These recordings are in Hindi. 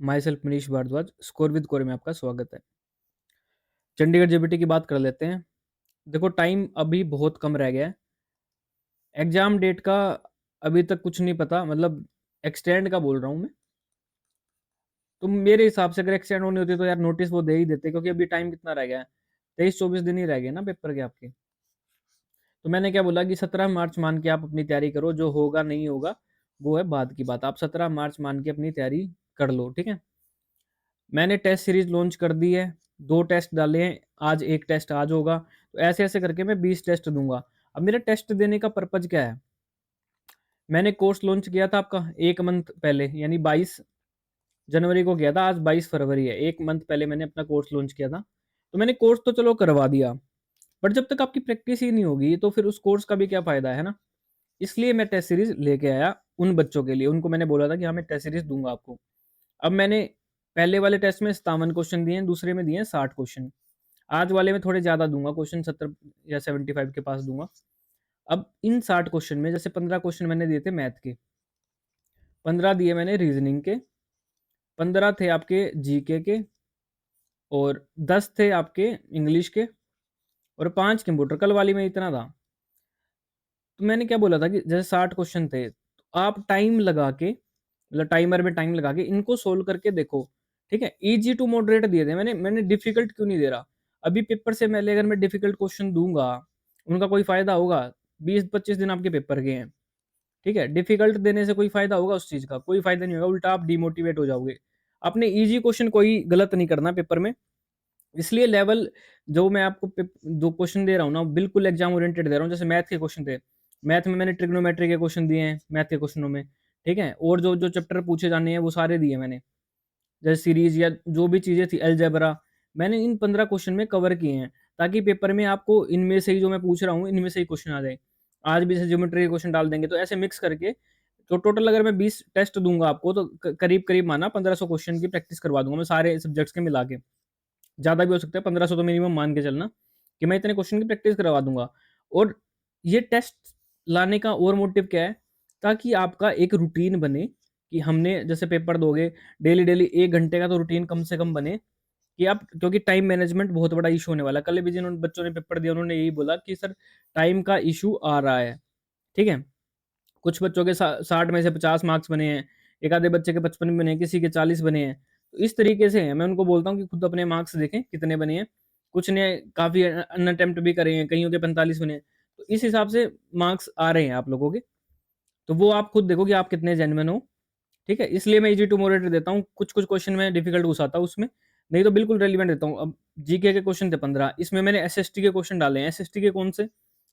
My self Manish Bhardwaj. Score with कोरे में आपका स्वागत है। चंडीगढ़ जेबीटी की बात कर लेते हैं। देखो, टाइम अभी बहुत कम रह गया है। एग्जाम डेट का अभी तक कुछ नहीं पता, मतलब एक्सटेंड का बोल रहा हूँ मैं। तो मेरे हिसाब से अगर एक्सटेंड होनी होती तो यार नोटिस वो दे ही देते, क्योंकि अभी टाइम कितना रह गया है, 23-24 दिन ही रह गए ना पेपर के आपके। तो मैंने क्या बोला कि 17 मार्च मान के आप अपनी तैयारी करो, जो होगा नहीं होगा वो है बाद की बात। आप 17 मार्च मान के अपनी तैयारी कर लो, ठीक है। मैंने टेस्ट सीरीज लॉन्च कर दी है, 2 टेस्ट डाले हैं, आज एक टेस्ट आज होगा, तो ऐसे ऐसे करके मैं 20 टेस्ट दूंगा। अब मेरा टेस्ट देने का पर्पज क्या है? मैंने कोर्स लॉन्च किया था आपका 1 मंथ पहले, यानी 22 जनवरी को किया था, आज 22 फरवरी है, 1 मंथ पहले मैंने अपना कोर्स लॉन्च किया था। तो मैंने कोर्स तो चलो करवा दिया, बट जब तक आपकी प्रैक्टिस ही नहीं होगी तो फिर उस कोर्स का भी क्या फायदा है ना। इसलिए मैं टेस्ट सीरीज लेके आया उन बच्चों के लिए, उनको मैंने बोला था कि हाँ मैं टेस्ट सीरीज दूंगा आपको। अब मैंने पहले वाले टेस्ट में 57 क्वेश्चन दिए हैं, दूसरे में दिए हैं 60 क्वेश्चन। आज वाले में थोड़े ज़्यादा दूंगा क्वेश्चन, 70 या 75 के पास दूंगा। अब इन 60 क्वेश्चन में जैसे 15 क्वेश्चन मैंने दिए थे मैथ के, 15 दिए मैंने रीजनिंग के, 15 थे आपके जीके के, और 10 थे आपके इंग्लिश के, और 5 कंप्यूटर। कल वाली में इतना था। तो मैंने क्या बोला था कि जैसे 60 क्वेश्चन थे, तो आप टाइम लगा के, मतलब टाइमर में टाइम लगा के इनको सोल्व करके देखो, ठीक है। इजी टू मॉडरेट दिए थे मैंने डिफिकल्ट क्यों नहीं दे रहा? अभी पेपर से पहले अगर मैं डिफिकल्ट क्वेश्चन दूंगा, उनका कोई फायदा होगा? 20-25 दिन आपके पेपर के हैं, ठीक है। डिफिकल्ट देने से कोई फायदा होगा? उस चीज का कोई फायदा नहीं होगा, उल्टा आप डिमोटिवेट हो जाओगे। आपने इजी क्वेश्चन कोई गलत नहीं करना पेपर में। इसलिए लेवल जो मैं आपको जो क्वेश्चन दे रहा हूँ ना, बिल्कुल एग्जाम ओरिएंटेड दे रहा हूँ। जैसे मैथ के क्वेश्चन थे, मैथ में मैंने ट्रिग्नोमेट्री के क्वेश्चन दिए हैं मैथ के क्वेश्चनों में, ठीक है। और जो जो चैप्टर पूछे जाने हैं वो सारे दिए मैंने, जैसे सीरीज या जो भी चीजें थी, अलजेब्रा, मैंने इन 15 क्वेश्चन में कवर किए हैं, ताकि पेपर में आपको इनमें से ही जो मैं पूछ रहा हूँ इनमें से ही क्वेश्चन आ जाए। आज भी जैसे ज्योमेट्री के क्वेश्चन डाल देंगे, तो ऐसे मिक्स करके, तो टोटल अगर मैं 20 टेस्ट दूंगा आपको, तो करीब करीब माना 1500 क्वेश्चन की प्रैक्टिस करवा दूंगा मैं सारे सब्जेक्ट्स के मिला के। ज़्यादा भी हो सकता है, 1500 तो मिनिमम मान के चलना कि मैं इतने क्वेश्चन की प्रैक्टिस करवा दूंगा। और ये टेस्ट लाने का और मोटिव क्या है? ताकि आपका एक रूटीन बने, कि हमने जैसे पेपर दोगे, डेली डेली 1 घंटे का तो रूटीन कम से कम बने, कि आप, क्योंकि टाइम मैनेजमेंट बहुत बड़ा इशू होने वाला है। कल भी जिन्होंने बच्चों ने पेपर दिया उन्होंने यही बोला कि सर टाइम का इशू आ रहा है, ठीक है। कुछ बच्चों के 60 में से 50 मार्क्स बने हैं, एक आधे बच्चे के 55 बने हैं, किसी के 40 बने हैं। तो इस तरीके से है, मैं उनको बोलता हूँ कि खुद अपने मार्क्स देखें कितने बने हैं। कुछ ने काफ़ी अन अटेम्प्ट भी करे हैं, कईयों के 45 बने हैं। तो इस हिसाब से मार्क्स आ रहे हैं आप लोगों के, तो वो आप खुद देखो कि आप कितने जेन्युइन हो, ठीक है। इसलिए मैं इजी टू मॉडरेट देता हूँ। कुछ कुछ क्वेश्चन में डिफिकल्ट घुसाता हूँ उसमें, नहीं तो बिल्कुल रेलिवेंट देता हूँ। अब जीके के क्वेश्चन थे 15, इसमें मैंने एसएसटी के क्वेश्चन डाले हैं। एसएसटी के कौन से?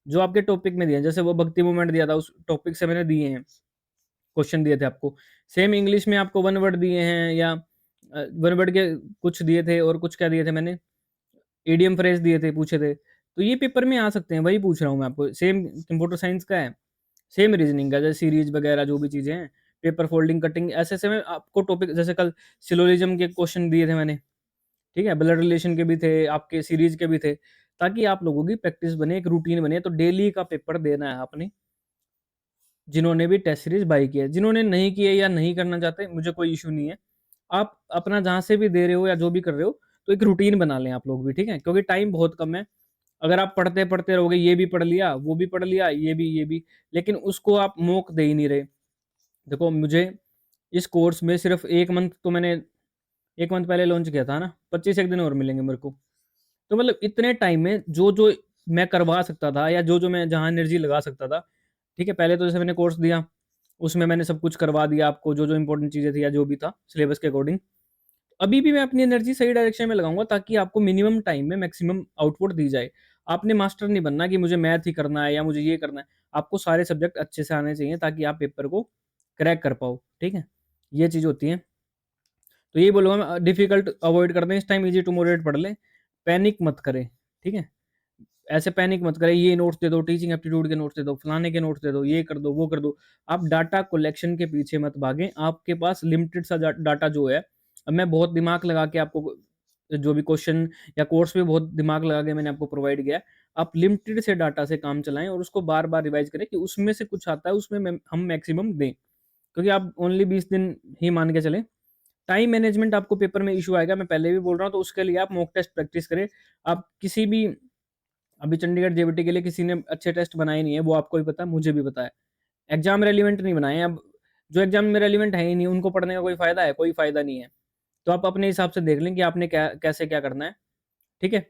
जो आपके टॉपिक में दिए हैं, जैसे वो भक्ति मूवमेंट दिया था उस टॉपिक से मैंने दिए हैं, क्वेश्चन दिए थे आपको। सेम इंग्लिश में आपको वन वर्ड दिए हैं, या वन वर्ड के कुछ दिए थे, और कुछ क्या दिए थे मैंने, इडियम फ्रेज दिए थे, पूछे थे। तो ये पेपर में आ सकते हैं, वही पूछ रहा हूँ मैं आपको। सेम कंप्यूटर साइंस का है, सेम रीजनिंग का, जैसे सीरीज वगैरह जो भी चीज़ें हैं, पेपर फोल्डिंग कटिंग, ऐसे ऐसे में आपको टॉपिक, जैसे कल सिलोजिज्म के क्वेश्चन दिए थे मैंने, ठीक है। ब्लड रिलेशन के भी थे, आपके सीरीज के भी थे, ताकि आप लोगों की प्रैक्टिस बने, एक रूटीन बने। तो डेली का पेपर देना है आपने, जिन्होंने भी टेस्ट सीरीज बाई किया है। जिन्होंने नहीं किए या नहीं करना चाहते, मुझे कोई इशू नहीं है। आप अपना जहाँ से भी दे रहे हो या जो भी कर रहे हो, तो एक रूटीन बना लें आप लोग भी, ठीक है। क्योंकि टाइम बहुत कम है। अगर आप पढ़ते पढ़ते रहोगे, ये भी पढ़ लिया, वो भी पढ़ लिया, ये भी, लेकिन उसको आप मौक दे ही नहीं रहे। देखो, मुझे इस कोर्स में सिर्फ 1 मंथ, तो मैंने 1 मंथ पहले लॉन्च किया था ना, 25 एक दिन और मिलेंगे मेरे को। तो मतलब इतने टाइम में जो जो मैं करवा सकता था, या जो जो मैं जहाँ एनर्जी लगा सकता था, ठीक है। पहले तो जैसे मैंने कोर्स दिया, उसमें मैंने सब कुछ करवा दिया आपको, जो जो इंपॉर्टेंट चीज़ें थी या जो भी था सिलेबस के अकॉर्डिंग। अभी भी मैं अपनी एनर्जी सही डायरेक्शन में लगाऊंगा, ताकि आपको मिनिमम टाइम में मैक्सिमम आउटपुट दी जाए। आपने मास्टर नहीं बनना कि मुझे मैथ ही करना है या मुझे ये करना है। आपको सारे सब्जेक्ट अच्छे से आने चाहिए, ताकि आप पेपर को क्रैक कर पाओ, ठीक है। ये चीज़ होती है। तो यही बोलूँगा मैं, डिफिकल्ट अवॉइड कर दें इस टाइम, इजी टू मॉडरेट पढ़ लें, पैनिक मत करें, ठीक है। ऐसे पैनिक मत करें, ये नोट्स दे दो, टीचिंग एप्टीट्यूड के नोट्स दे दो, फलाने के नोट्स दे दो, ये कर दो, वो कर दो। आप डाटा कलेक्शन के पीछे मत भागें। आपके पास लिमिटेड सा डाटा जो है, अब मैं बहुत दिमाग लगा के आपको जो भी क्वेश्चन या कोर्स में बहुत दिमाग लगा के मैंने आपको प्रोवाइड किया है। आप लिमिटेड से डाटा से काम चलाएं, और उसको बार बार रिवाइज करें कि उसमें से कुछ आता है, उसमें हम मैक्सिमम दें। क्योंकि आप ओनली 20 दिन ही मान के चलें, टाइम मैनेजमेंट आपको पेपर में इश्यू आएगा, मैं पहले भी बोल रहा हूँ, तो उसके लिए आप मॉक टेस्ट प्रैक्टिस करें। आप किसी भी अभी चंडीगढ़ जेबीटी के लिए किसी ने अच्छे टेस्ट बनाए नहीं है, वो आपको भी पता है, मुझे भी पता है। एग्ज़ाम रेलिवेंट नहीं बनाए हैं। अब जो एग्ज़ाम में रेलिवेंट है ही नहीं, उनको पढ़ने का कोई फ़ायदा है? कोई फ़ायदा नहीं है। तो आप अपने हिसाब से देख लें कि आपने क्या कैसे क्या करना है, ठीक है?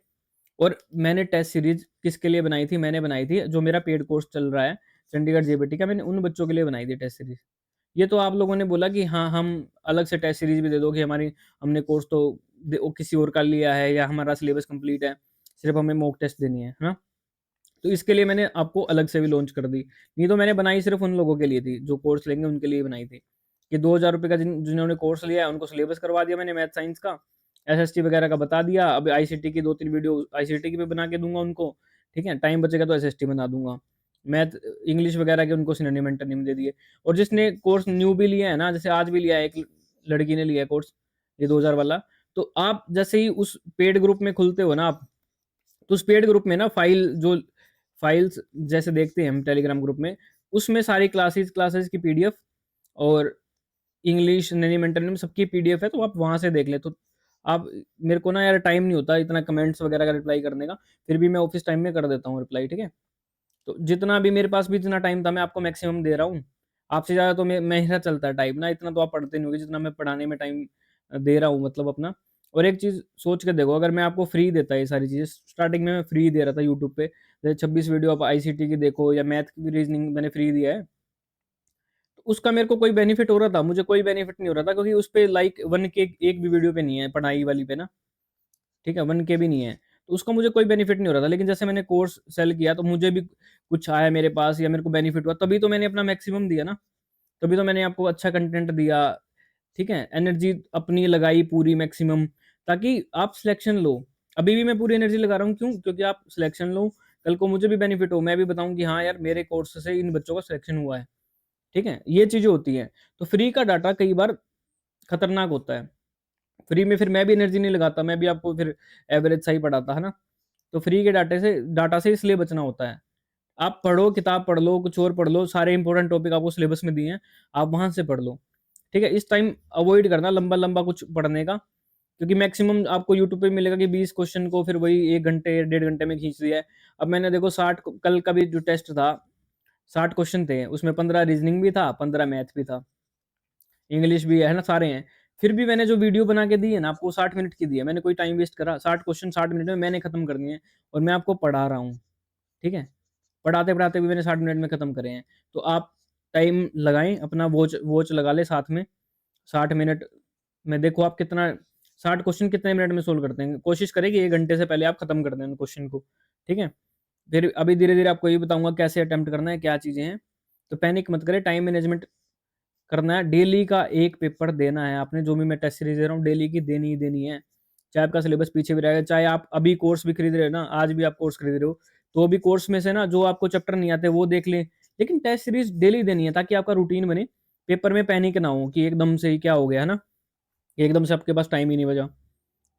और मैंने टेस्ट सीरीज़ किसके लिए बनाई थी? मैंने बनाई थी, जो मेरा पेड कोर्स चल रहा है चंडीगढ़ जेबीटी का, मैंने उन बच्चों के लिए बनाई थी टेस्ट सीरीज़। ये तो आप लोगों ने बोला कि हाँ, हम अलग से टेस्ट सीरीज़ भी दे दो कि हमारी हमने कोर्स तो वो किसी और का लिया है या हमारा सिलेबस कंप्लीट है, सिर्फ़ हमें मॉक टेस्ट देनी है ना? तो इसके लिए मैंने आपको अलग से भी लॉन्च कर दी। नहीं तो मैंने बनाई सिर्फ़ उन लोगों के लिए थी, जो कोर्स लेंगे उनके लिए बनाई थी। कि ₹2000 का जिन्होंने कोर्स लिया है, उनको सिलेबस करवा दिया मैंने मैथ साइंस का, एसएसटी वगैरह का बता दिया। अब आईसीटी की 2-3 वीडियो आईसीटी की भी बना के दूँगा उनको, ठीक है? टाइम बचेगा तो एसएसटी बना दूँगा। मैथ, इंग्लिश वगैरह के उनको सिनोनिम एंटोनिम दे दिए। और जिसने कोर्स न्यू भी लिया है ना, जैसे आज भी लिया है, एक लड़की ने लिया है कोर्स, ये 2000 वाला, तो आप जैसे ही उस पेड ग्रुप में खुलते हो ना आप, तो उस पेड ग्रुप में ना फाइल्स जैसे देखते हैं हम टेलीग्राम ग्रुप में, उसमें सारी क्लासेस क्लासेस की पीडीएफ और इंग्लिश, नैनी मेंटरनियम सबकी पीडीएफ है, तो आप वहाँ से देख लें। तो आप मेरे को ना यार टाइम नहीं होता इतना कमेंट्स वगैरह का रिप्लाई करने का, फिर भी मैं ऑफ़िस टाइम में कर देता हूँ रिप्लाई, ठीक है? तो जितना भी मेरे पास भी जितना टाइम था, मैं आपको मैक्सिमम दे रहा हूँ। आपसे ज़्यादा तो मेरा चलता है टाइम ना, इतना तो आप पढ़ते नहीं होंगे जितना मैं पढ़ाने में टाइम दे रहा हूँ मतलब अपना। और एक चीज़ सोच के देखो, अगर मैं आपको फ्री देता ये सारी चीज़ें, स्टार्टिंग में मैं फ्री दे रहा था यूट्यूब पे, जैसे 26 वीडियो आप आईसीटी की देखो या मैथ की भी रीज़निंग मैंने फ्री दिया है। तो उसका मेरे को कोई बेनिफिट हो रहा था? मुझे कोई बेनिफिट नहीं हो रहा था, क्योंकि उस पे लाइक 1 के एक भी वीडियो पे नहीं है, पढ़ाई वाली पे ना, ठीक है? 1 के भी नहीं है। तो उसका मुझे कोई बेनिफिट नहीं हो रहा था। लेकिन जैसे मैंने कोर्स सेल किया, तो मुझे भी कुछ आया मेरे पास या मेरे को बेनिफिट हुआ, तभी तो मैंने अपना मैक्सिमम दिया ना। तभी तो मैंने आपको अच्छा कंटेंट दिया, ठीक है? एनर्जी अपनी लगाई पूरी मैक्सिमम, ताकि आप सिलेक्शन लो। अभी भी मैं पूरी एनर्जी लगा रहा हूँ, क्यों? क्योंकि आप सिलेक्शन लो, कल को मुझे भी बेनिफिट हो, मैं भी बताऊँ कि हाँ यार, मेरे कोर्स से इन बच्चों का सिलेक्शन हुआ है, ठीक है? ये चीज़ें होती हैं। तो फ्री का डाटा कई बार खतरनाक होता है। फ्री में फिर मैं भी एनर्जी नहीं लगाता, मैं भी आपको फिर एवरेज सा ही पढ़ाता, है ना? तो फ्री के डाटा से इसलिए बचना होता है। आप पढ़ो, किताब पढ़ लो, कुछ और पढ़ लो, सारे इंपॉर्टेंट टॉपिक आपको सिलेबस में दिए हैं, आप वहाँ से पढ़ लो, ठीक है? इस टाइम अवॉइड करना लंबा-लंबा कुछ पढ़ने का, क्योंकि मैक्सिमम आपको यूट्यूब पे मिलेगा कि 20 क्वेश्चन को फिर वही 1 घंटे, डेढ़ घंटे में खींच दिया है। अब मैंने देखो 60 कल का भी जो टेस्ट था, 60 क्वेश्चन थे, उसमें 15 रीज़निंग भी था, 15 मैथ भी था, इंग्लिश भी है ना, सारे हैं। फिर भी मैंने जो वीडियो बना के दी है ना आपको, 60 मिनट की दी है, मैंने कोई टाइम वेस्ट करा? 60 क्वेश्चन 60 मिनट में मैंने खत्म कर दिए हैं, और मैं आपको पढ़ा रहा हूँ, ठीक है? पढ़ाते-पढ़ाते भी मैंने 60 मिनट में खत्म करे हैं। तो आप टाइम लगाएँ, अपना वॉच वॉच लगा लें साथ में, 60 मिनट में देखो आप कितना 60 क्वेश्चन कितने मिनट में सोल्व करते हैं। कोशिश करें कि 1 घंटे से पहले आप खत्म कर दें उन क्वेश्चन को, ठीक है? फिर अभी धीरे-धीरे आपको ये बताऊँगा कैसे अटेम्प्ट करना है, क्या चीज़ें हैं। तो पैनिक मत करें, टाइम मैनेजमेंट करना है, डेली का 1 पेपर देना है आपने, जो भी मैं टेस्ट सीरीज़ दे रहा हूँ, डेली की देनी ही देनी है। चाहे आपका सिलेबस पीछे भी रहेगा, चाहे आप अभी कोर्स भी खरीद रहे हो ना, आज भी आप कोर्स खरीद रहे हो, तो भी कोर्स में से ना जो आपको चैप्टर नहीं आते वो देख लें। लेकिन टेस्ट सीरीज़ डेली देनी है, ताकि आपका रूटीन बने, पेपर में पैनिक ना हो कि एकदम से ही क्या हो गया, है ना? एकदम से आपके पास टाइम ही नहीं बचा।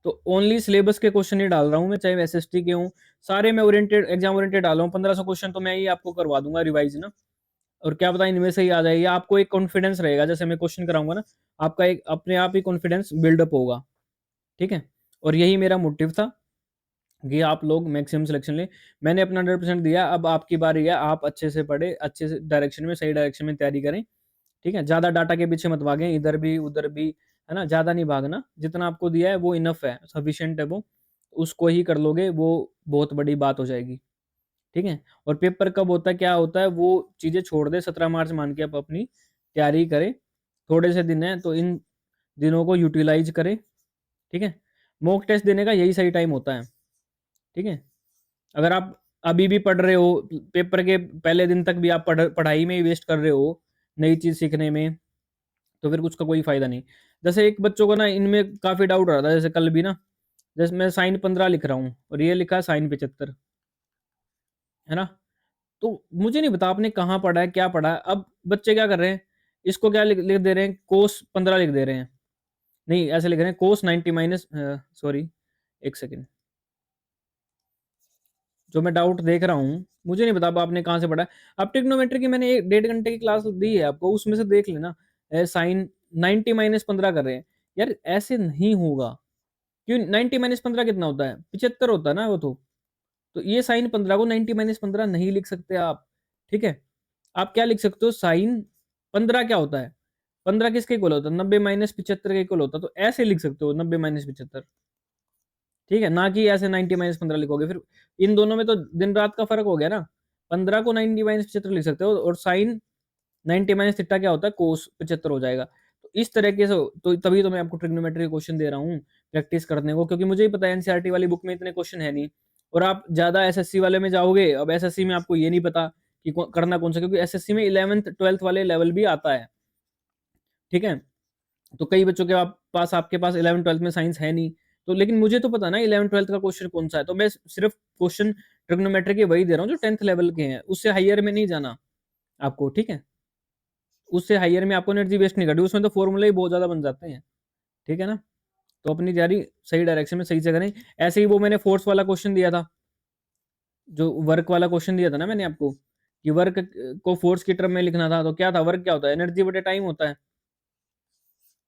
तो ओनली सिलेबस के क्वेश्चन ही डाल रहा हूँ मैं, चाहे वो एसएसटी के हों, सारे मैं ओरिएंटेड एग्ज़ाम ओरिएंटेड डाल रहा हूँ। 1500 क्वेश्चन तो मैं ही आपको करवा दूँगा रिवाइज़ ना। और क्या पता इनमें से ही आ जाए, या आपको एक कॉन्फिडेंस रहेगा, जैसे मैं क्वेश्चन कराऊँगा ना, आपका एक अपने आप ही कॉन्फिडेंस बिल्डअप होगा, ठीक है? और यही मेरा मोटिव था कि आप लोग मैक्सिमम सिलेक्शन लें। मैंने अपना 100% दिया, अब आपकी बारी है, आप अच्छे से पढ़ें, अच्छे से डायरेक्शन में, सही डायरेक्शन में तैयारी करें, ठीक है? ज़्यादा डाटा के पीछे मत भागें, इधर भी, उधर भी, है ना? ज़्यादा नहीं भागना, जितना आपको दिया है वो इनफ है, सफिशिएंट है वो, उसको ही कर लोगे, वो बहुत बड़ी बात हो जाएगी, ठीक है? और पेपर कब होता है, क्या होता है, वो चीज़ें छोड़ दें, 17 मार्च मान के आप अपनी तैयारी करें। थोड़े से दिन हैं, तो इन दिनों को यूटिलाइज़ करें, ठीक है? मॉक टेस्ट देने का यही सही टाइम होता है, ठीक है? अगर आप अभी भी पढ़ रहे हो, पेपर के पहले दिन तक भी आप पढ़ाई में ही वेस्ट कर रहे हो, नई चीज़ सीखने में, तो फिर उसका कोई फ़ायदा नहीं। जैसे एक बच्चों को ना इनमें काफ़ी डाउट आ रहा था, जैसे कल भी ना, जैसे मैं साइन 15 लिख रहा हूँ और ये लिखा है साइन 75, है ना? तो मुझे नहीं पता आपने कहाँ पढ़ा है, क्या पढ़ा है? अब बच्चे क्या कर रहे हैं, इसको क्या लिख लिख दे रहे हैं, कोस 15 लिख दे रहे हैं। नहीं, ऐसे लिख रहे हैं कोस 90 माइनस सॉरी 1 सेकंड। जो मैं डाउट देख रहा हूँ, मुझे नहीं पता अब आपने कहाँ से पढ़ा है। अब ट्रिग्नोमेट्री की मैंने 1 डेढ़ घंटे की क्लास दी है आपको, उसमें से देख लेना। साइन 90 माइनस 15 कर रहे हैं। यार ऐसे नहीं होगा। क्यों? 90 - 15 कितना होता है? 75 होता है ना वो तो ये साइन 15 को 90 - 15 नहीं लिख सकते आप। ठीक है, आप क्या लिख सकते हो? साइन 15 क्या होता है? 15 किसके इक्वल होता है? 90 - 75 के इक्वल होता है। तो ऐसे लिख सकते हो 90 - 75। ठीक है, ना कि ऐसे 90 - 15 लिखोगे, फिर इन दोनों में तो दिन रात का फर्क हो गया ना। 15 को 90 - 75 लिख सकते हो, और साइन 90 - थीटा क्या होता है? कोस 75 हो जाएगा। तो इस तरीके से तो तभी तो मैं आपको ट्रिग्नोमेट्री क्वेश्चन दे रहा हूँ प्रैक्टिस करने को, क्योंकि मुझे ही पता है एनसीईआरटी वाली बुक में इतने क्वेश्चन है नहीं। और आप ज्यादा एसएससी वाले में जाओगे, अब एसएससी में आपको ये नहीं पता कि करना कौन सा, क्योंकि एसएससी में 11th 12th वाले लेवल भी आता है। ठीक है, तो कई बच्चों के पास आपके पास 11th 12th में साइंस है नहीं, तो लेकिन मुझे तो पता ना 11th 12th का क्वेश्चन कौन सा है, तो मैं सिर्फ क्वेश्चन ट्रिग्नोमेट्री के वही दे रहा हूँ जो 10th लेवल के हैं, उससे हाइयर में नहीं जाना आपको। ठीक है, उससे हाइयर में आपको एनर्जी वेस्ट नहीं करनी, उसमें तो फॉर्मूले ही बहुत ज्यादा बन जाते हैं। ठीक है ना, तो अपनी तैयारी सही डायरेक्शन में सही से करें। ऐसे ही वो मैंने फोर्स वाला क्वेश्चन दिया था, जो वर्क वाला क्वेश्चन दिया था ना मैंने आपको, कि वर्क को फोर्स की टर्म में लिखना था, तो क्या था? वर्क क्या होता है? एनर्जी बटे टाइम होता है।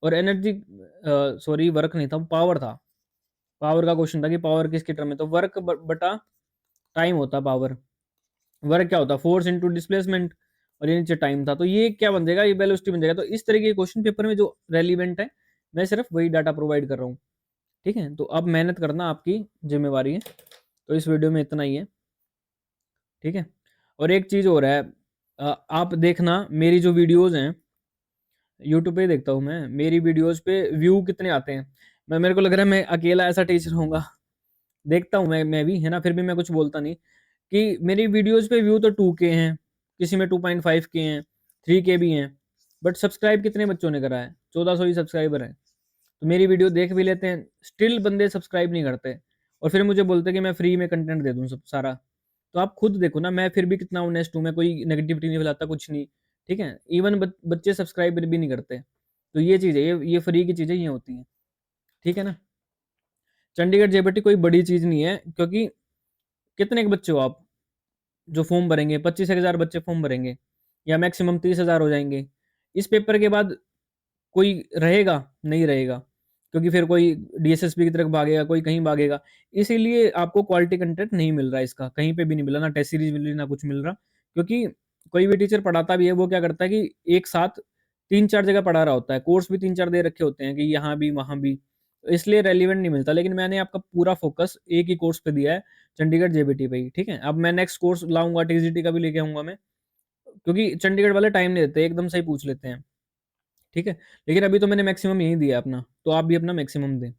और एनर्जी, सॉरी वर्क नहीं था, पावर था। पावर का क्वेश्चन था कि पावर किसकी टर्म में, तो वर्क बटा टाइम होता पावर। वर्क क्या होता? फोर्स इनटू डिस्प्लेसमेंट, और ये नीचे टाइम था, तो ये क्या बन जाएगा? ये वेलोसिटी बन जाएगा। तो इस तरीके के क्वेश्चन पेपर में जो रेलिवेंट है, मैं सिर्फ वही डाटा प्रोवाइड कर रहा हूँ। ठीक है, तो अब मेहनत करना आपकी जिम्मेवारी है। तो इस वीडियो में इतना ही है। ठीक है, और एक चीज और है, आप देखना मेरी जो वीडियोज हैं, यूट्यूब पे देखता हूँ मैं, मेरी वीडियोज पे व्यू कितने आते हैं। मेरे को लग रहा है मैं अकेला ऐसा टीचर होऊंगा। देखता हूँ मैं भी, है ना, फिर भी मैं कुछ बोलता नहीं, कि मेरी वीडियोस पे व्यू तो 2K हैं, किसी में 2.5K हैं, 3K भी हैं, बट सब्सक्राइब कितने बच्चों ने करा है? 1400 ही सब्सक्राइबर हैं। तो मेरी वीडियो देख भी लेते हैं, स्टिल बंदे सब्सक्राइब नहीं करते, और फिर मुझे बोलते कि मैं फ्री में कंटेंट दे दूँ सब सारा। तो आप खुद देखो ना, मैं फिर भी कितना ऑनेस्ट हूँ, मैं कोई नेगेटिविटी नहीं फैलाता, कुछ नहीं। ठीक है, इवन बच्चे सब्सक्राइब भी नहीं करते। तो ये चीज़ है, ये फ्री की चीज़ें ये होती हैं। ठीक है ना, चंडीगढ़ जेबीटी कोई बड़ी चीज़ नहीं है, क्योंकि कितने के बच्चे हो आप जो फॉर्म भरेंगे? 25,000 बच्चे फॉर्म भरेंगे, या मैक्सिमम 30,000 हो जाएंगे। इस पेपर के बाद कोई रहेगा? नहीं रहेगा, क्योंकि फिर कोई डीएसएसपी की तरफ भागेगा, कोई कहीं भागेगा। इसीलिए आपको क्वालिटी कंटेंट नहीं मिल रहा है, इसका कहीं पे भी नहीं मिला, ना टेस्ट सीरीज मिल रही, ना कुछ मिल रहा। क्योंकि कोई भी टीचर पढ़ाता भी है, वो क्या करता है कि एक साथ 3 4 जगह पढ़ा रहा होता है, कोर्स भी 3 4 दे रखे होते हैं कि यहाँ भी वहाँ भी, तो इसलिए रेलिवेंट नहीं मिलता। लेकिन मैंने आपका पूरा फोकस एक ही कोर्स पे दिया है, चंडीगढ़ जेबीटी पे ही। ठीक है, अब मैं नेक्स्ट कोर्स लाऊंगा, टीजीटी का भी लेके आऊंगा मैं, क्योंकि चंडीगढ़ वाले टाइम नहीं देते, एकदम सही पूछ लेते हैं। ठीक है, लेकिन अभी तो मैंने मैक्सिमम यही दिया अपना, तो आप भी अपना मैक्सिमम दें।